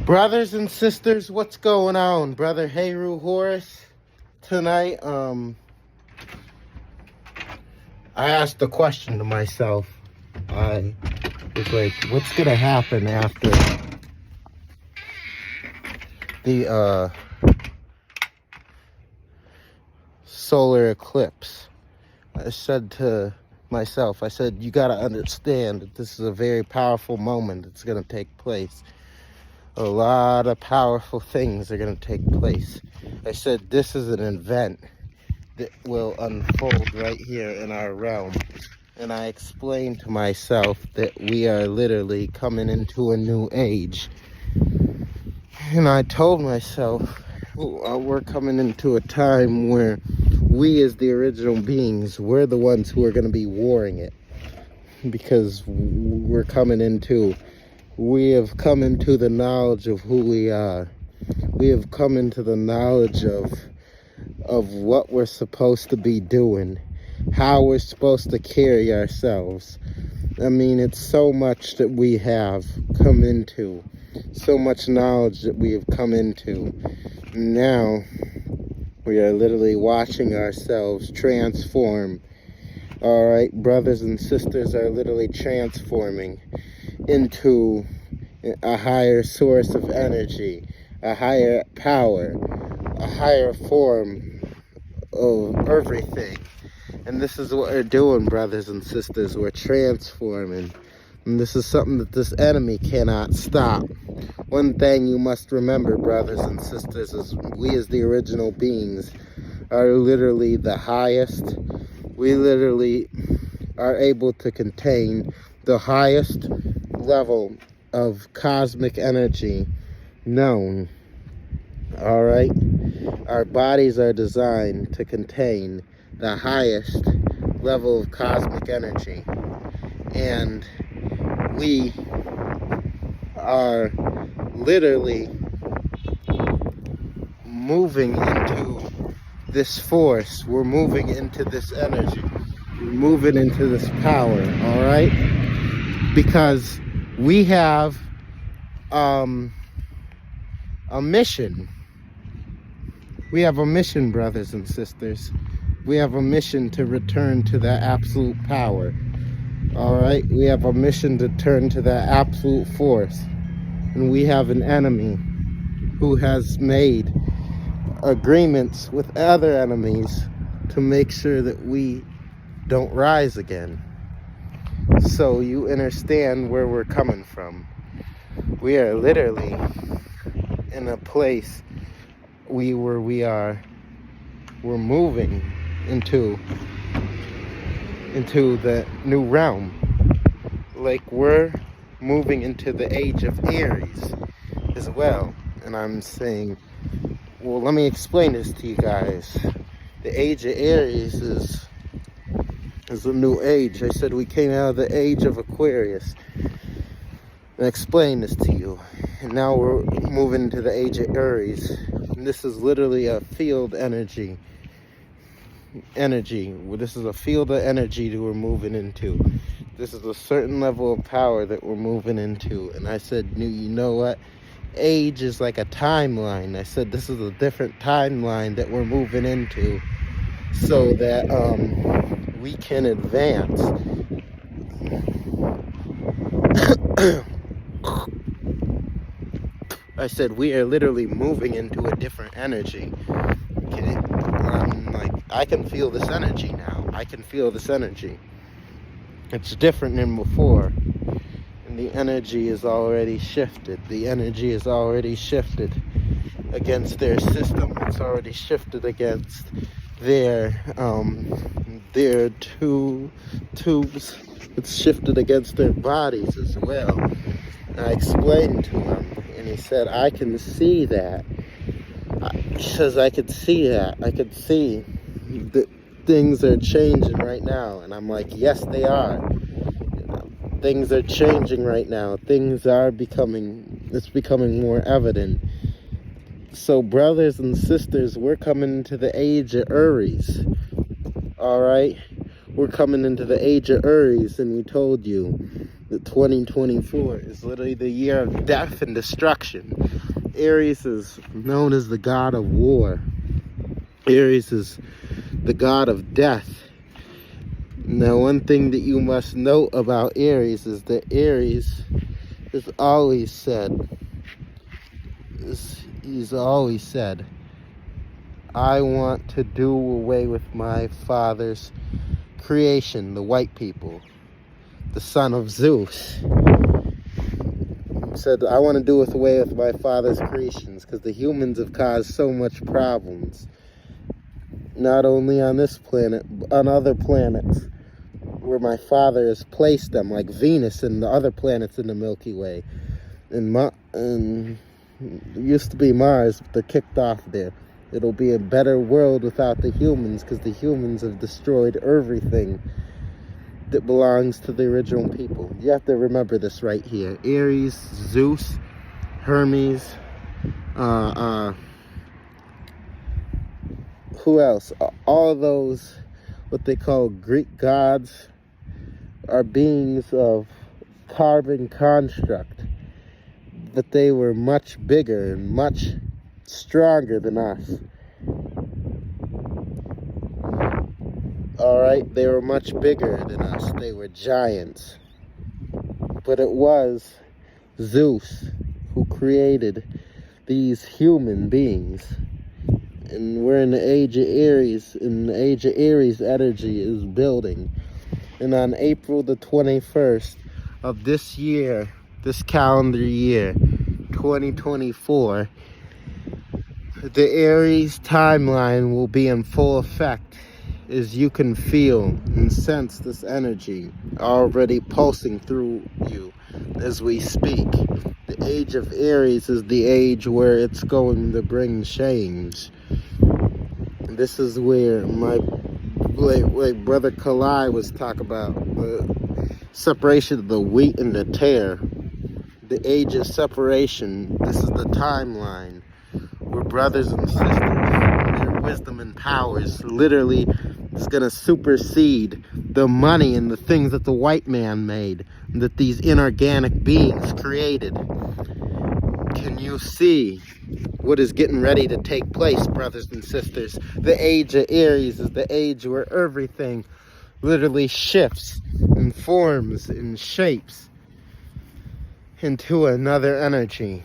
Brothers and sisters, what's going on? Brother Heru Horace. Tonight, I asked a question to myself. I was like, what's gonna happen after the solar eclipse? I said to myself, you gotta understand that this is a very powerful moment that's gonna take place. A lot of powerful things are going to take place. I said this is an event that will unfold right here in our realm. And I explained to myself that we are literally coming into a new age. And I told myself we're coming into a time where we as the original beings, we're the ones who are going to be warring it. Because we have come into the knowledge of who we are. We have come into the knowledge of what we're supposed to be doing, how we're supposed to carry ourselves. I mean, it's so much that we have come into, so much knowledge that we have come into. Now, we are literally watching ourselves transform. All right, brothers and sisters are literally transforming into a higher source of energy, a higher power, a higher form of everything. And this is what we're doing, brothers and sisters. We're transforming. And this is something that this enemy cannot stop. One thing you must remember, brothers and sisters, is we as the original beings are literally the highest. We literally are able to contain the highest level of cosmic energy known. All right, our bodies are designed to contain the highest level of cosmic energy, and we are literally moving into this force. We're moving into this energy. We're moving into this power. All right, because we have a mission. We have a mission, brothers and sisters. We have a mission to return to that absolute power. All right, we have a mission to turn to that absolute force. And we have an enemy who has made agreements with other enemies to make sure that we don't rise again. So you understand where we're coming from. We are literally in a place we're moving into the new realm. Like we're moving into the age of Aries as well. And I'm saying, well, let me explain this to you guys. The age of Aries is a new age. I said we came out of the age of Aquarius. And explain this to you. And now we're moving to the age of Aries. And this is literally a field energy. This is a field of energy that we're moving into. This is a certain level of power that we're moving into. And I said, you know what? Age is like a timeline. I said this is a different timeline that we're moving into, so that we can advance. I said we are literally moving into a different energy. Okay, I can feel this energy now. I can feel this energy. It's different than before. And the energy is already shifted. The energy is already shifted against their system. It's already shifted against their tubes. It's shifted against their bodies as well. And I explained to him, and he said, I can see that. He says, I could see that. I could see that things are changing right now. And I'm like, yes, they are. Things are changing right now. It's becoming more evident. So, brothers and sisters, we're coming into the age of Aries. All right? We're coming into the age of Aries, and we told you that 2024 is literally the year of death and destruction. Aries is known as the god of war. Aries is the god of death. Now, one thing that you must note about Aries is that Aries has always said, he's always said, I want to do away with my father's creation, the white people, the son of Zeus. He said, I want to do away with my father's creations because the humans have caused so much problems. Not only on this planet, but on other planets where my father has placed them, like Venus and the other planets in the Milky Way. And it used to be Mars, but they're kicked off there. It'll be a better world without the humans because the humans have destroyed everything that belongs to the original people. You have to remember this right here. Aries, Zeus, Hermes, who else? All those, what they call Greek gods, are beings of carbon construct. But they were much bigger and much stronger than us. Alright, they were much bigger than us. They were giants. But it was Zeus who created these human beings. And we're in the age of Aries, and the age of Aries energy is building. And on April the 21st of this year, this calendar year, 2024, the Aries timeline will be in full effect, as you can feel and sense this energy already pulsing through you as we speak. The age of Aries is the age where it's going to bring change. And this is where my like brother Kalai was talking about the separation of the wheat and the tare. The age of separation, this is the timeline where brothers and sisters, their wisdom and powers literally is going to supersede the money and the things that the white man made, that these inorganic beings created. Can you see what is getting ready to take place, brothers and sisters? The age of Aries is the age where everything literally shifts and forms and shapes into another energy.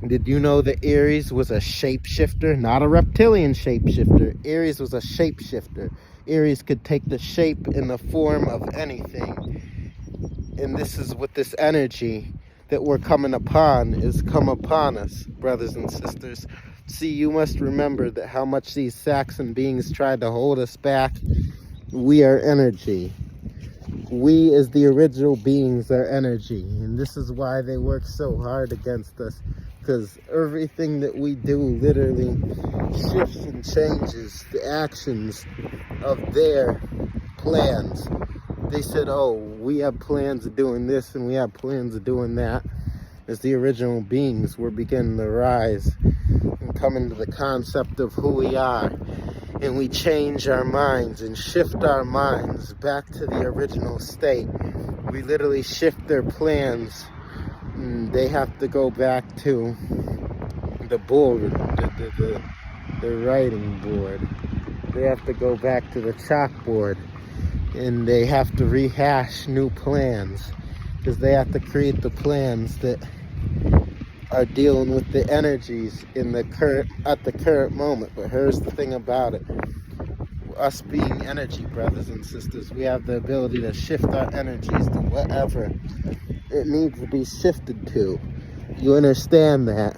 Did you know that Aries was a shapeshifter? Not a reptilian shapeshifter. Aries was a shapeshifter. Aries could take the shape and the form of anything. And this is what this energy that we're coming upon is come upon us, brothers and sisters. See, you must remember that how much these Saxon beings tried to hold us back. We are energy. We as the original beings are energy. And this is why they work so hard against us. Because everything that we do literally shifts and changes the actions of their plans. They said, oh, we have plans of doing this and we have plans of doing that. As the original beings, we're beginning to rise and come into the concept of who we are. And we change our minds and shift our minds back to the original state. We literally shift their plans. And they have to go back to the board, the writing board. They have to go back to the chalkboard. And they have to rehash new plans. Because they have to create the plans that are dealing with the energies in the at the current moment. But here's the thing about it. Us being energy, brothers and sisters, we have the ability to shift our energies to whatever it needs to be shifted to. You understand that?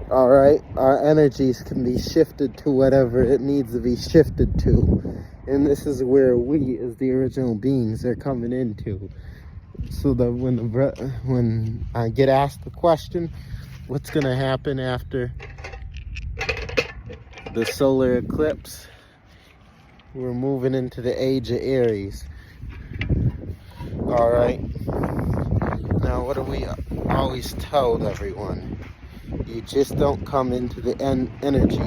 Alright? Our energies can be shifted to whatever it needs to be shifted to. And this is where we, as the original beings, are coming into. So that when I get asked the question, what's going to happen after the solar eclipse? We're moving into the age of Aries. Alright? Now, what do we always tell everyone? You just don't come into the energy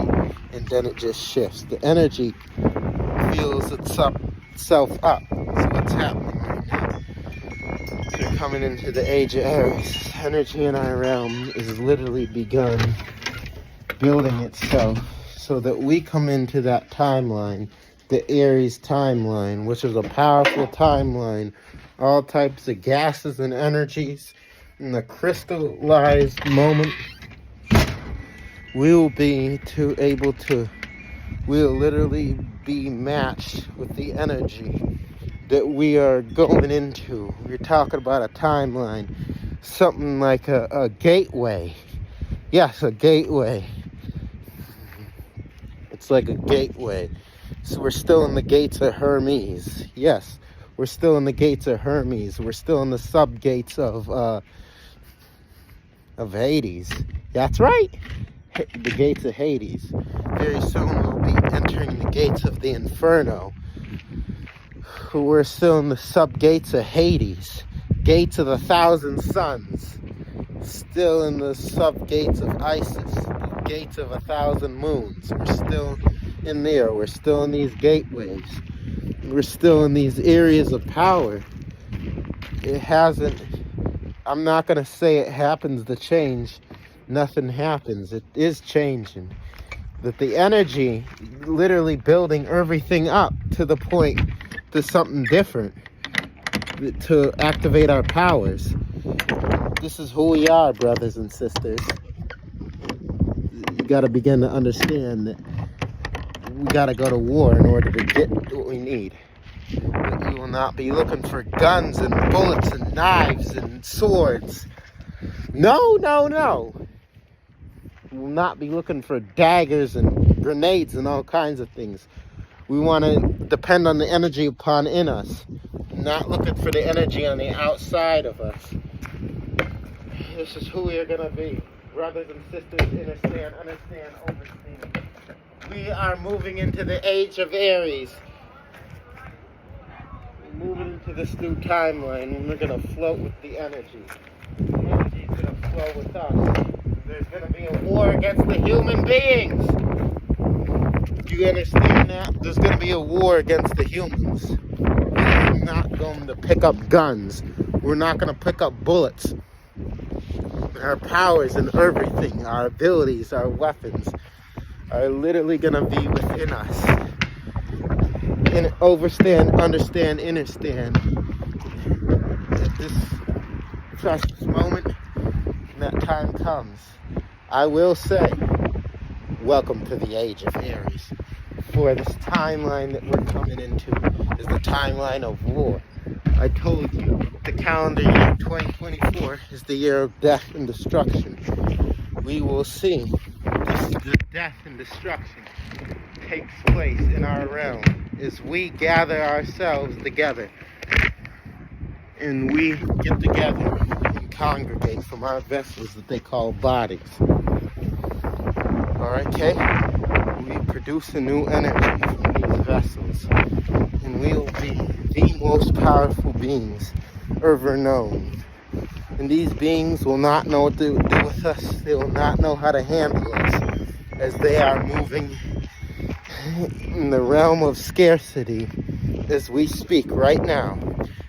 and then it just shifts. The energy feels itself up. So what's happening right now? We're coming into the age of Aries. Energy in our realm is literally begun building itself so that we come into that timeline, the Aries timeline, which is a powerful timeline. All types of gases and energies in the crystallized moment. We'll literally be matched with the energy that we are going into. We're talking about a timeline, something like a gateway. Yes, a gateway. It's like a gateway. So we're still in the gates of Hermes. Yes, we're still in the gates of Hermes. We're still in the sub-gates of Hades. That's right. The gates of Hades. Very soon we'll be entering the gates of the Inferno. We're still in the sub-gates of Hades. Gates of 1,000 suns. Still in the sub-gates of Isis. Gates of 1,000 moons. We're still in there. We're still in these gateways. We're still in these areas of power. I'm not going to say it happens to change. Nothing happens. It is changing. That the energy literally building everything up to the point to something different. To activate our powers. This is who we are, brothers and sisters. You got to begin to understand that we got to go to war in order to get what we need. You will not be looking for guns and bullets and knives and swords. No. We will not be looking for daggers and grenades and all kinds of things. We want to depend on the energy upon in us. Not looking for the energy on the outside of us. This is who we are going to be. Brothers and sisters, understand, overstand. We are moving into the age of Aries. We're moving into this new timeline, and we're going to float with the energy. The energy is going to flow with us. There's going to be a war against the human beings. Do you understand that? There's going to be a war against the humans. We're not going to pick up guns. We're not going to pick up bullets. Our powers and everything, our abilities, our weapons are literally going to be within us. And understand. At this precious moment, when that time comes, I will say, welcome to the age of Aries. For this timeline that we're coming into is the timeline of war. I told you, the calendar year 2024 is the year of death and destruction. We will see the death and destruction takes place in our realm as we gather ourselves together and we get together and congregate from our vessels that they call bodies. Alright, okay? We produce a new energy from these vessels, and we will be the most powerful beings ever known. And these beings will not know what to do with us. They will not know how to handle us as they are moving in the realm of scarcity as we speak right now,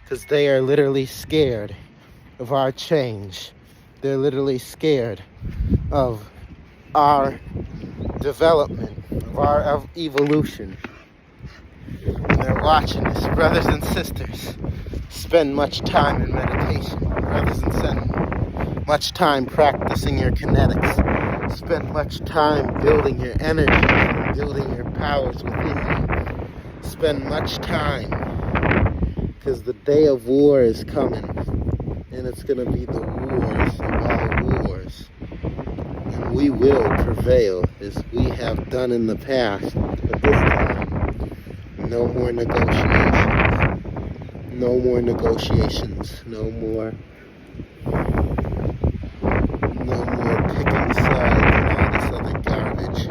because they are literally scared of our change. They're literally scared of our development, of our evolution. And they're watching us. Brothers and sisters, spend much time in meditation. Brothers and sisters, much time practicing your kinetics. Spend much time building your energy, building your powers within you. Spend much time, because the day of war is coming, and it's going to be the wars of all wars. And we will prevail as we have done in the past, but this time, no more negotiations. No more negotiations. No more picking sides and all this other garbage.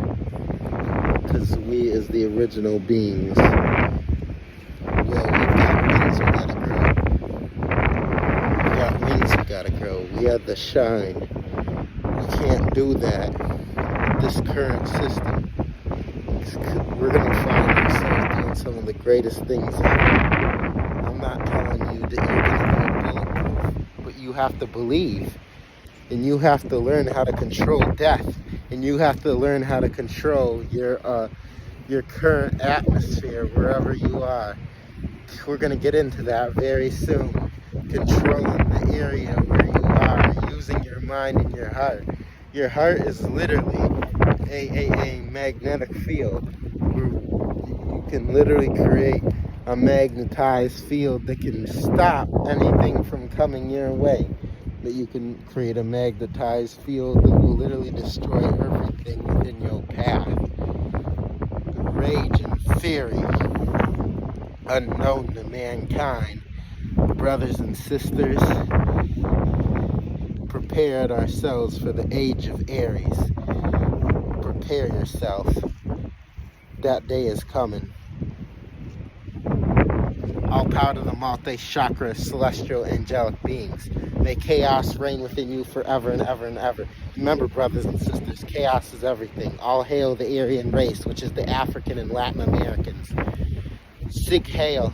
Because we, as the original beings, we've got wings we gotta grow. We have the shine. We can't do that with this current system. We're gonna find ourselves doing some of the greatest things ever. I'm not telling you that you're gonna go bulletproof. you have to believe. And you have to learn how to control death. And you have to learn how to control your current atmosphere wherever you are. We're going to get into that very soon. Controlling the area where you are, using your mind and your heart. Your heart is literally a magnetic field. You can literally create a magnetized field that can stop anything from coming your way. That you can create a magnetized field that will literally destroy everything within your path. Rage and fury, unknown to mankind. Brothers and sisters, prepared ourselves for the age of Aries. Prepare yourself. That day is coming. All power to the multi-chakra celestial angelic beings. May chaos reign within you forever and ever and ever. Remember, brothers and sisters, chaos is everything. All hail the Aryan race, which is the African and Latin Americans. Sig hail.